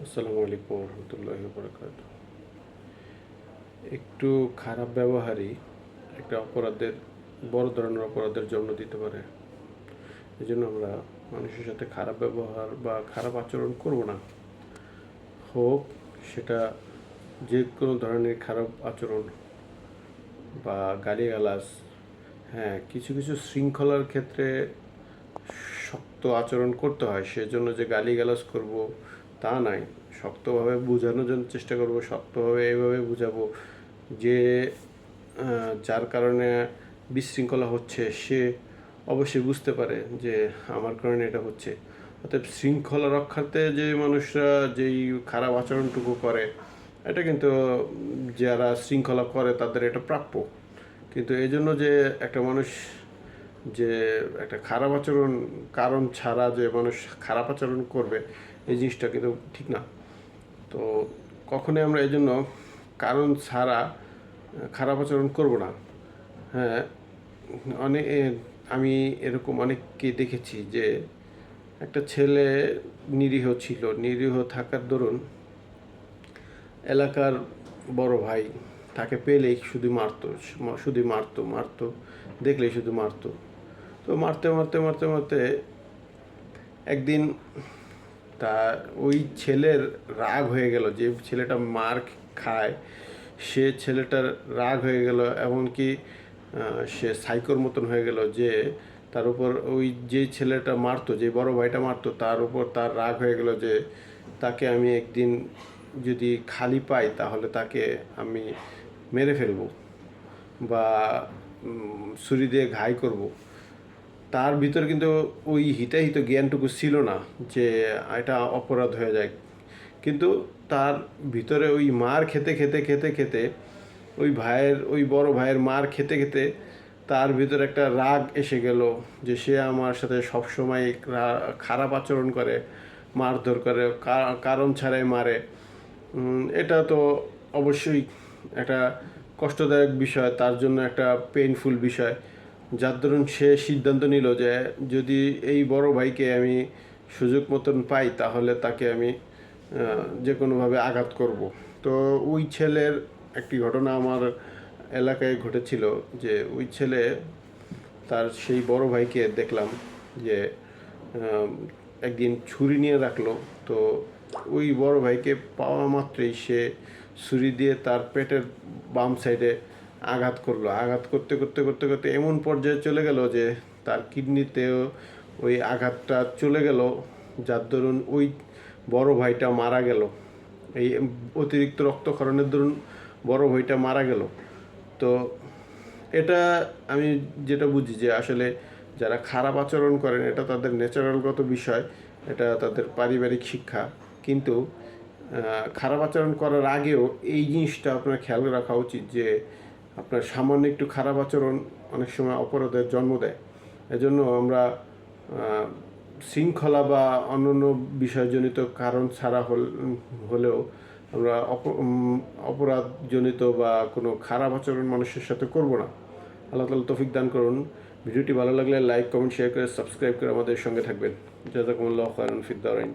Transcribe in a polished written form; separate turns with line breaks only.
আসসালামু আলাইকুম রহমতুল্লাহি বারাকাতুহু। একটু খারাপ ব্যবহারই একটা বড় ধরনের অপরাধের জন্ম দিতে পারে। এই জন্য আমরা মানুষের সাথে খারাপ ব্যবহার বা খারাপ আচরণ করব না। হোক সেটা যে কোনো ধরনের খারাপ আচরণ বা গালিগালাজ। হ্যাঁ, কিছু কিছু শৃঙ্খলার ক্ষেত্রে শক্ত আচরণ করতে হয়, সেজন্য যে গালিগালাজ করব তা নয়। শক্তভাবে বোঝানোর জন্য চেষ্টা করব, শক্তভাবে এভাবে বুঝাবো যে যার কারণে বিশৃঙ্খলা হচ্ছে সে অবশ্যই বুঝতে পারে যে আমার কারণে এটা হচ্ছে। অতএব শৃঙ্খলা রক্ষার্থে যে মানুষরা যেই খারাপ আচরণটুকু করে, এটা কিন্তু যারা শৃঙ্খলা করে তাদের এটা প্রাপ্য। কিন্তু এই জন্য যে একটা মানুষ যে একটা খারাপ আচরণ কারণ ছাড়া যে মানুষ খারাপ আচরণ করবে, এই জিনিসটা কিন্তু ঠিক না। তো কখনোই আমরা এই জন্য কারণ ছাড়া খারাপ আচরণ করব না। হ্যাঁ, অনেক আমি এরকম অনেককে দেখেছি যে একটা ছেলে নিরীহ ছিল, নিরীহ থাকার দরুন এলাকার বড় ভাই তাকে পেলেই শুধু মারতো, শুধু মারতো মারতো, দেখলেই শুধু মারতো। তো মারতে মারতে মারতে মারতে একদিন তা ওই ছেলের রাগ হয়ে গেল, যে ছেলেটা মার খায় সে ছেলেটার রাগ হয়ে গেল, এমনকি সে সাইকোর মতন হয়ে গেল যে তার উপর ওই যে ছেলেটা মারতো, যে বড় ভাইটা মারতো, তার উপর তার রাগ হয়ে গেল যে তাকে আমি একদিন যদি খালি পাই তাহলে তাকে আমি মেরে ফেলবো বা ছুরি দিয়ে ঘাই করব। তার ভিতর কিন্তু ওই হিতাহিত জ্ঞানটুকু ছিল না যে এটা অপরাধ হয়ে যায়। কিন্তু তার ভিতরে ওই মার খেতে খেতে খেতে খেতে ওই বড় ভাইয়ের মার খেতে খেতে তার ভিতরে একটা রাগ এসে গেল যে সে আমার সাথে সবসময় খারাপ আচরণ করে, মারধর করে, কারণ ছাড়াই মারে। এটা তো অবশ্যই একটা কষ্টদায়ক বিষয়, তার জন্য একটা পেইনফুল বিষয়। যার দরুন সে সিদ্ধান্ত নিল যে যদি এই বড় ভাইকে আমি সুযোগ মতন পাই তাহলে তাকে আমি যে কোনোভাবে আঘাত করব। তো ওই ছেলের একটি ঘটনা আমার এলাকায় ঘটেছিল যে ওই ছেলে তার সেই বড় ভাইকে দেখলাম যে একদিন ছুরি নিয়ে রাখলো। তো ওই বড় ভাইকে পাওয়া মাত্রই সে ছুরি দিয়ে তার পেটের বাম সাইডে আঘাত করলো। আঘাত করতে করতে করতে করতে এমন পর্যায়ে চলে গেল যে তার কিডনিতেও ওই আঘাতটা চলে গেল, যার দরুন ওই বড় ভাইটা মারা গেল। এই অতিরিক্ত রক্তক্ষরণের দরুন বড় ভাইটা মারা গেল। তো এটা আমি যেটা বুঝি যে আসলে যারা খারাপ আচরণ করেন এটা তাদের ন্যাচারালগত বিষয়, এটা তাদের পারিবারিক শিক্ষা। কিন্তু খারাপ আচরণ করার আগেও এই জিনিসটা আপনার খেয়াল রাখা উচিত যে আপনার সামান্য একটু খারাপ আচরণ অনেক সময় অপরাধের জন্ম দেয়। এজন্য আমরা শৃঙ্খলা বা অন্যান্য বিষয়জনিত কারণ ছাড়া হলেও আমরা অপরাধজনিত বা কোনো খারাপ আচরণ মানুষের সাথে করব না। আল্লাহ তাআলা তৌফিক দান করুন। ভিডিওটি ভালো লাগলে লাইক, কমেন্ট, শেয়ার করে সাবস্ক্রাইব করে আমাদের সঙ্গে থাকবেন। জাযাকুমুল্লাহু খায়রান ফিদ দারাইন।